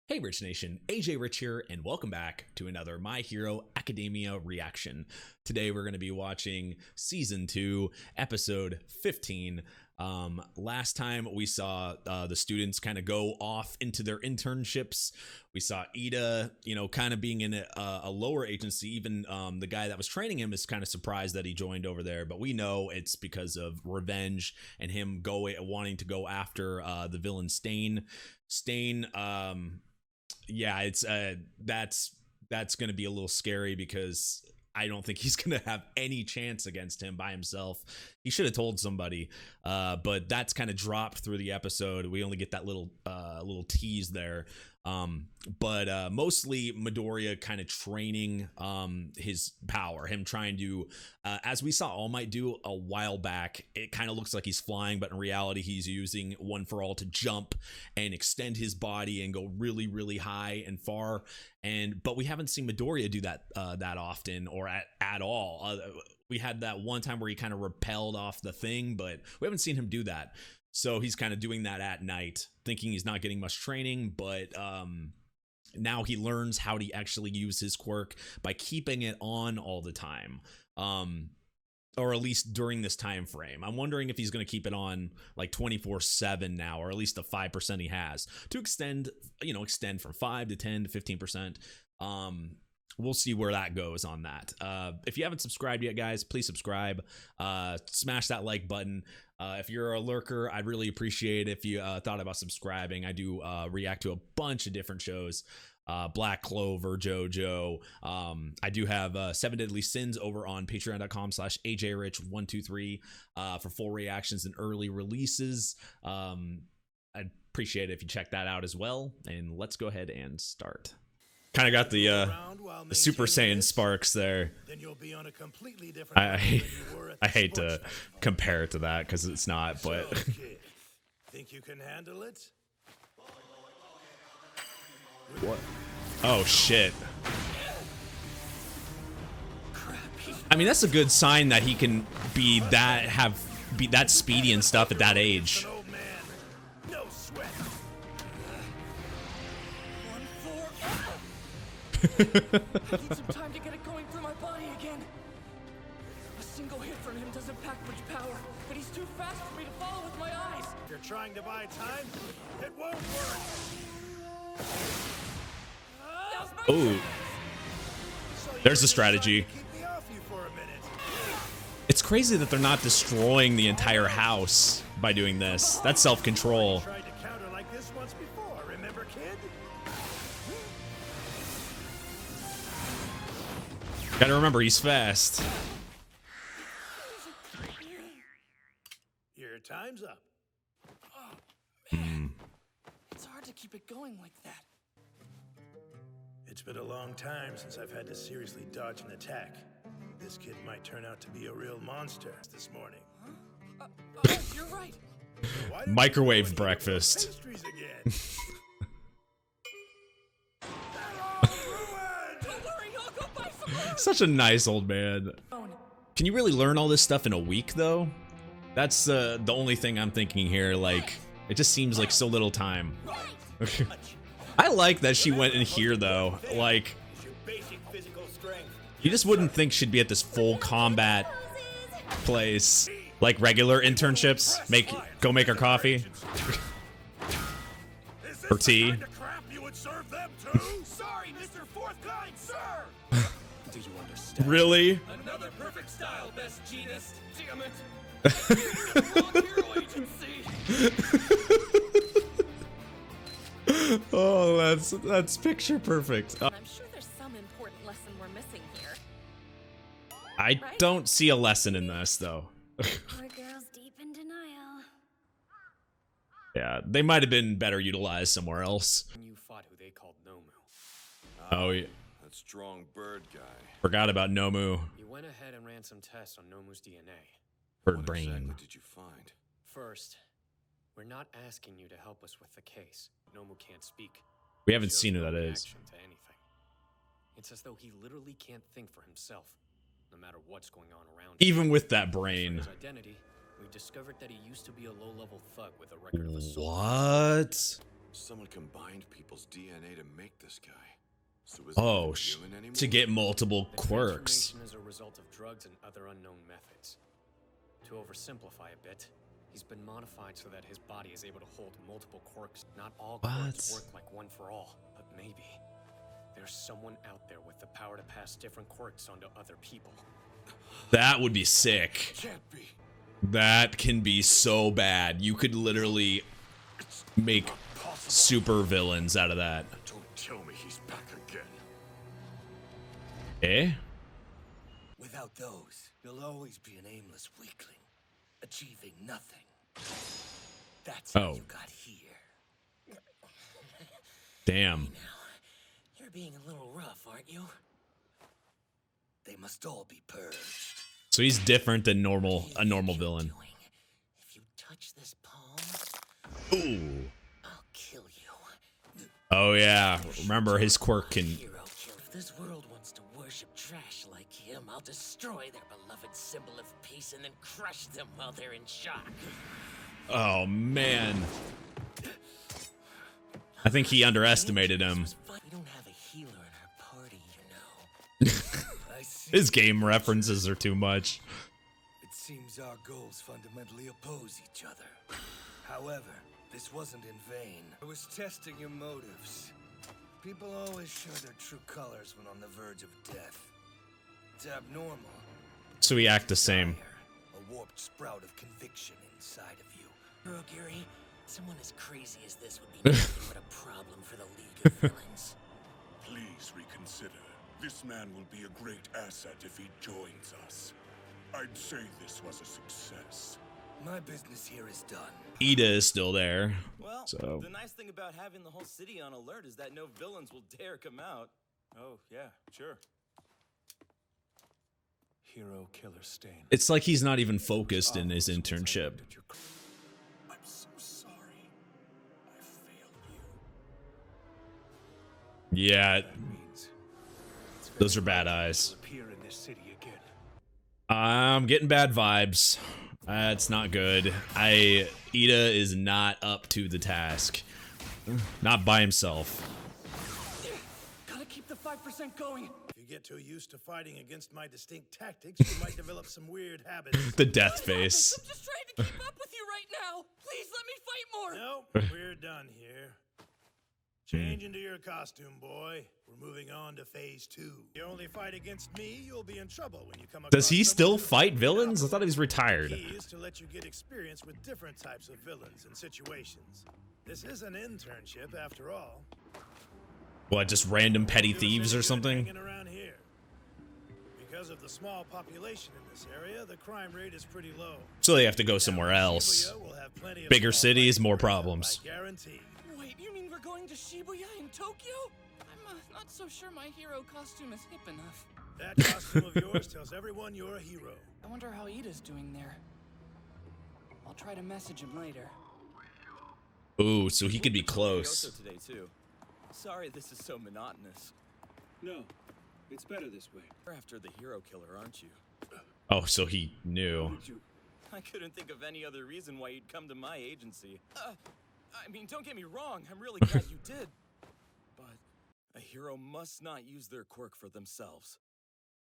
Hey Rich Nation, AJ Rich here, and welcome back to another My Hero Academia reaction. Today we're going to be watching Season 2, Episode 15. Last time we saw the students kind of go off into their internships. We saw Ida, kind of being in a lower agency. Even the guy that was training him is kind of surprised that he joined over there, but we know it's because of revenge and him wanting to go after the villain Stain. Yeah, it's that's going to be a little scary because I don't think he's going to have any chance against him by himself. He should have told somebody, but that's kind of dropped through the episode. We only get that little tease there. But mostly Midoriya kind of training his power, him trying to, as we saw All Might do a while back, it kind of looks like he's flying, but in reality he's using One for All to jump and extend his body and go really, really high and far. But we haven't seen Midoriya do that that often or at all. We had that one time where he kind of repelled off the thing, but we haven't seen him do that. So he's kind of doing that at night, thinking he's not getting much training, but now he learns how to actually use his quirk by keeping it on all the time, or at least during this time frame. I'm wondering if he's going to keep it on like 24/7 now, or at least the 5% he has to extend from 5 to 10 to 15%. We'll see where that goes on that. If you haven't subscribed yet, guys, please subscribe. Smash that like button. If you're a lurker, I'd really appreciate it if you thought about subscribing. I do react to a bunch of different shows. Black Clover, JoJo. I do have 7 Deadly Sins over on patreon.com/AJRich123 for full reactions and early releases. I'd appreciate it if you check that out as well. And let's go ahead and start. Kind of got the Super Saiyan sparks there. I hate to compare it to that because it's not, but think you can handle it? What? Oh shit. I mean, that's a good sign that he can be that speedy and stuff at that age. I need some time to get it going through my body again. A single hit from him doesn't pack much power, but he's too fast for me to follow with my eyes. If you're trying to buy time, it won't work. Ooh. There's the strategy. It's crazy that they're not destroying the entire house by doing this. That's self-control. Gotta remember, he's fast. Your time's up. Oh, man. It's hard to keep it going like that. It's been a long time since I've had to seriously dodge an attack. This kid might turn out to be a real monster this morning. Huh? You're right. Microwave breakfast. Such a nice old man. Can you really learn all this stuff in a week, though? That's the only thing I'm thinking here. Like, it just seems like so little time. I like that she went in here, though. Like, you just wouldn't think she'd be at this full combat place. Like regular internships. Go make her coffee. Or tea. Really? Another perfect style, best genus. Damn it. Oh, that's picture perfect. I'm sure there's some important lesson we're missing here. I don't see a lesson in this, though. Poor girl's deep in denial. Yeah, they might have been better utilized somewhere else. You fought who they called Nomu. Oh, yeah. That strong bird guy. Forgot about Nomu. You went ahead and ran some tests on Nomu's DNA. Bird brain. What exactly did you find? First, we're not asking you to help us with the case. Nomu can't speak. We haven't seen who that is. To anything. It's as though he literally can't think for himself, no matter what's going on around him. Even with that brain. His identity, we discovered that he used to be a low-level thug with a record of assault. What? Someone combined people's DNA to make this guy. So is Oh, he human anymore? to get multiple The quirks. transformation is a result of drugs and other unknown methods. To oversimplify a bit, he's been modified so that his body is able to hold multiple quirks. Not all quirks work like one for all, but maybe there's someone out there with the power to pass different quirks onto other people. That would be sick. Can't be. That can be so bad. You could literally make super villains out of that. Don't tell me he's back again. Eh? Without those, you'll always be an aimless weakling, achieving nothing. That's how you got here. Damn. Now, you're being a little rough, aren't you? They must all be purged. So he's different than a normal villain. If you touch this palm, Ooh. I'll kill you. Oh yeah. Remember, his quirk can. Hero kill. If this world wants to worship trash like him, I'll destroy their beloved symbol of peace and then crush them while they're in shock. Oh man. I think he underestimated him. We don't have a healer in our party, you know. I see. His game references are too much. It seems our goals fundamentally oppose each other. However, this wasn't in vain. I was testing your motives. People always show their true colors when on the verge of death. It's abnormal. So we act the same. A warped sprout of conviction inside of you. Bro, Gary, someone as crazy as this would be nothing but a problem for the League of Villains. Please reconsider. This man will be a great asset if he joins us. I'd say this was a success. My business here is done. Ida is still there. Well, So the nice thing about having the whole city on alert is that no villains will dare come out. Oh, yeah, sure. Hero killer stain. it's like he's not even focused in his internship. I'm so sorry. I failed you. Yeah, That means those are bad eyes. appear in this city again. I'm getting bad vibes. That's not good. Ida is not up to the task. Not by himself. Gotta keep the 5% going. If you get too used to fighting against my distinct tactics, you might develop some weird habits. The death face. I'm just trying to keep up with you right now. Please let me fight more. Nope, we're done here. Change into your costume, boy. We're moving on to phase 2. You only fight against me, you'll be in trouble when you come across. Does he still someone who- fight villains? I thought he was retired. The key is to let you get experience with different types of villains and situations. This is an internship, after all. What, just random petty Do us thieves any or good something? hanging around here. Because of the small population in this area, the crime rate is pretty low. So they have to go somewhere else. Shibuya will have plenty of Bigger small cities, fights more around, problems. I guarantee. Wait, you mean we're going to Shibuya in Tokyo? I'm not so sure my hero costume is hip enough. That costume of yours tells everyone you're a hero. I wonder how Ida's doing there. I'll try to message him later. Ooh, so he could be close. Kyoto today too. Sorry, this is so monotonous. No, it's better this way. You're after the hero killer, aren't you? Oh, so he knew. I couldn't think of any other reason why you'd come to my agency. I mean, don't get me wrong. I'm really glad you did. But a hero must not use their quirk for themselves.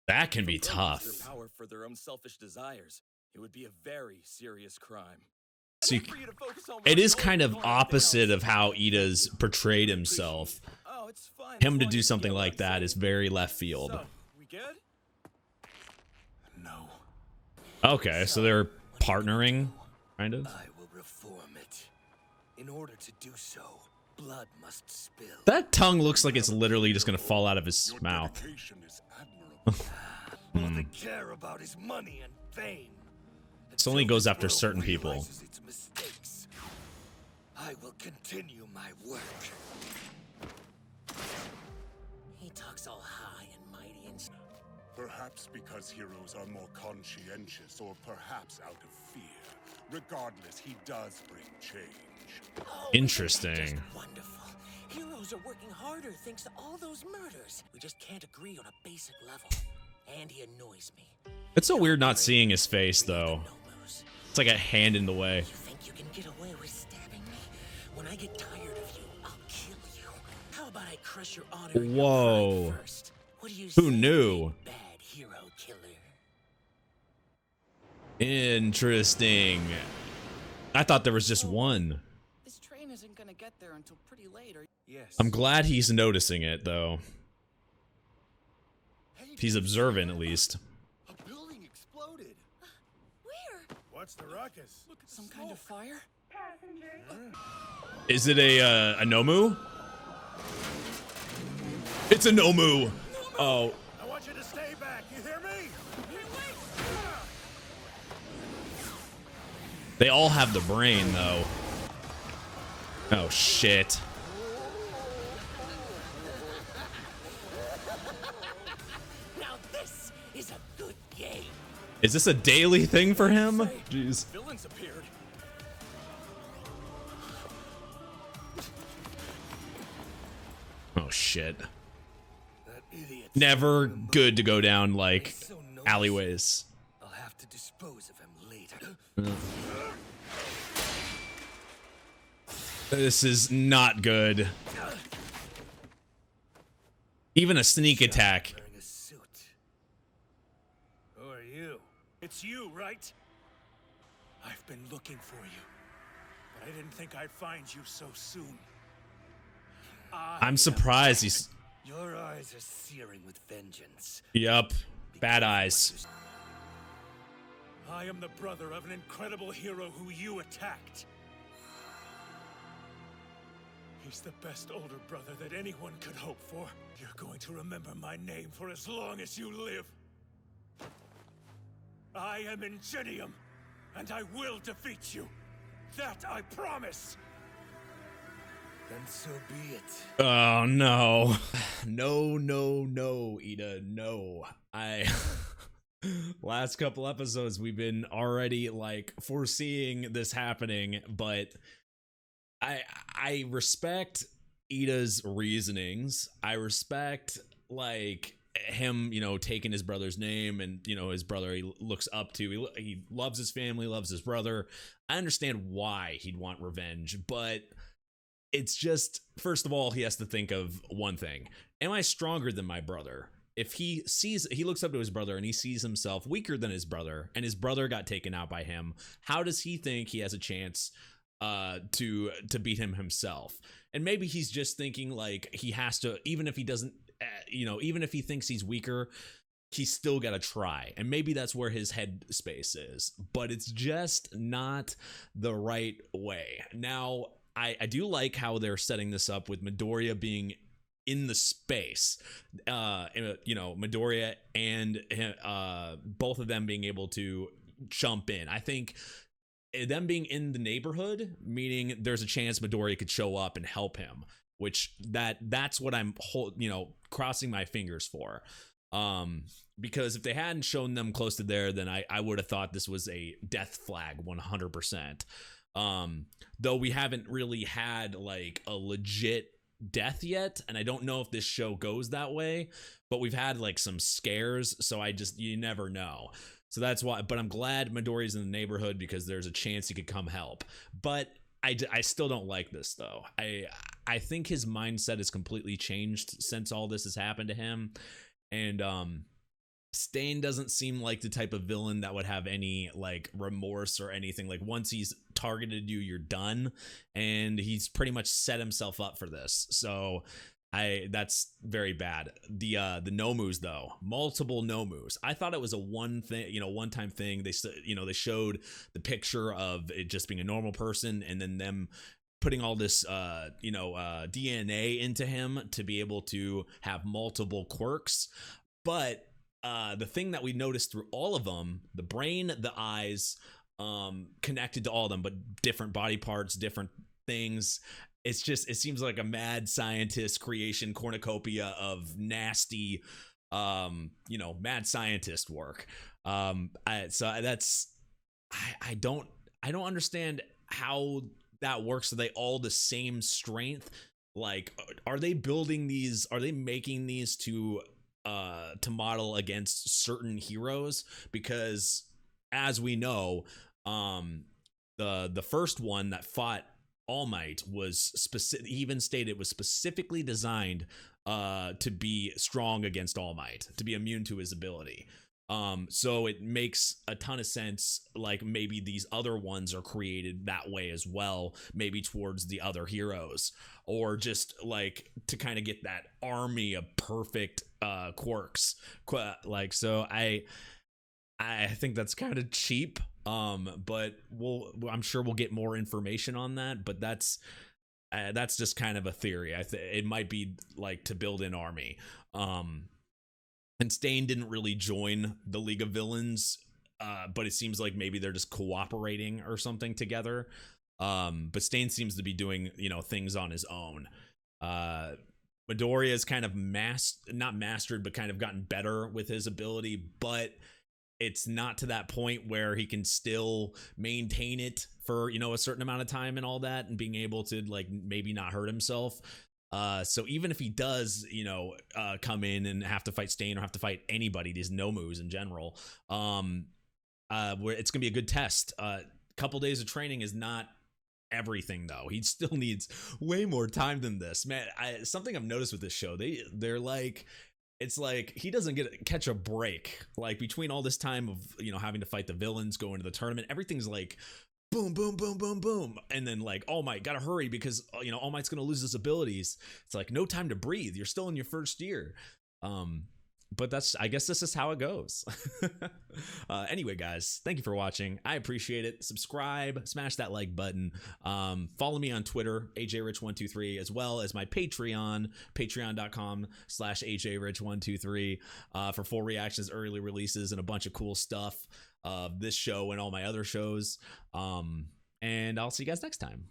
That can be If a villain tough. used their power for their own selfish desires, it would be a very serious crime. So I'd hate for you to focus on it one is goal kind of and nothing opposite else. of how Ida's portrayed himself. Oh, it's fine. Him as to long do as you something get what like I'm that saying. is very left field. So, we good? No. Okay, so they're partnering, kind of. I will reform it. In order to do so, blood must spill. That tongue looks like it's literally just gonna fall out of his Your mouth. dedication is admirable. All they care about is money and fame. This only Until goes this after world certain people. realizes its mistakes, I will continue my work. He talks all high and mighty and Perhaps because heroes are more conscientious, or perhaps out of fear. Regardless, he does bring change. Oh, Interesting. Just wonderful. Heroes are working harder thanks to all those murders. We just can't agree on a basic level. And he annoys me. It's so weird not seeing his face, though. No-moves. It's like a hand in the way. You think you can get away with stabbing me? When I get tired of you, about I crush your honor? Whoa. First? What do you Who say, knew? bad hero killer? Interesting. I thought there was just one. This train isn't gonna get there until pretty late. Yes. I'm glad he's noticing it, though. He's observant, at least. A building exploded. Where? What's the ruckus? Look at some kind of fire. Is it a Nomu? It's a Nomu. Oh. I want you to stay back. You hear me? They all have the brain, though. Oh, shit. Now this is a good game. Is this a daily thing for him? Jeez. Villains appeared. Oh, shit. That idiot. Never good to go down, like, alleyways. I'll have to dispose of him later. This is not good. Even a sneak attack. Wearing a suit. Who are you? It's you, right? I've been looking for you, but I didn't think I'd find you so soon. I'm surprised he's... Your eyes are searing with vengeance. Yup. Bad eyes. I am the brother of an incredible hero who you attacked. He's the best older brother that anyone could hope for. You're going to remember my name for as long as you live. I am Ingenium, and I will defeat you. That I promise. Then so be it. Oh, no. No, no, no, Ida, no. Last couple episodes, we've been already, like, foreseeing this happening, but I respect Ida's reasonings. I respect, like, him, you know, taking his brother's name and, you know, his brother he looks up to. He loves his family, loves his brother. I understand why he'd want revenge, but it's just, first of all, he has to think of one thing. Am I stronger than my brother? If he looks up to his brother and he sees himself weaker than his brother, and his brother got taken out by him, how does he think he has a chance to beat him himself? And maybe he's just thinking like he has to, even if he doesn't, even if he thinks he's weaker, he's still got to try. And maybe that's where his head space is, but it's just not the right way. Now, I do like how they're setting this up with Midoriya being in the space, Midoriya and both of them being able to jump in. I think them being in the neighborhood, meaning there's a chance Midoriya could show up and help him, which that's what I'm crossing my fingers for. Because if they hadn't shown them close to there, then I would have thought this was a death flag 100%. Though we haven't really had like a legit death yet, and I don't know if this show goes that way, but we've had like some scares, so you never know. So that's why, but I'm glad Midoriya's in the neighborhood because there's a chance he could come help. But I still don't like this though. I think his mindset has completely changed since all this has happened to him, and Stain doesn't seem like the type of villain that would have any like remorse or anything. Like once he's targeted you, you're done, and he's pretty much set himself up for this. So that's very bad. The Nomus though, multiple Nomus. I thought it was a one-time thing. They showed the picture of it just being a normal person, and then them putting all this DNA into him to be able to have multiple quirks. But the thing that we noticed through all of them, the brain, the eyes, connected to all of them, but different body parts, different things. It seems like a mad scientist creation cornucopia of nasty, mad scientist work. I don't understand how that works. Are they all the same strength? Like, are they building these? Are they making these to model against certain heroes? Because as we know, the first one that fought All Might was specific. He even stated it was specifically designed to be strong against All Might, to be immune to his ability. So it makes a ton of sense, like maybe these other ones are created that way as well, maybe towards the other heroes, or just like to kind of get that army of perfect quirks. Like, so I think that's kind of cheap, but I'm sure we'll get more information on that, but that's just kind of a theory. It might be like to build an army. And Stain didn't really join the League of Villains, but it seems like maybe they're just cooperating or something together. But Stain seems to be doing, things on his own. Midoriya is kind of not mastered, but kind of gotten better with his ability, but it's not to that point where he can still maintain it for, a certain amount of time and all that, and being able to like maybe not hurt himself. So even if he does, come in and have to fight Stain or have to fight anybody, these Nomus in general, where it's gonna be a good test. Couple days of training is not everything, though. He still needs way more time than this, man. Something I've noticed with this show, they're like, it's like he doesn't catch a break, like between all this time of having to fight the villains, going to the tournament, everything's like boom, boom, boom, boom, boom, and then like, All Might, gotta hurry because All Might's gonna lose his abilities. It's like no time to breathe. You're still in your first year. But I guess this is how it goes. Anyway, guys, thank you for watching. I appreciate it. Subscribe, smash that like button. Follow me on Twitter, AJRich123, as well as my Patreon, patreon.com/AJRich123, for full reactions, early releases, and a bunch of cool stuff of this show and all my other shows. And I'll see you guys next time.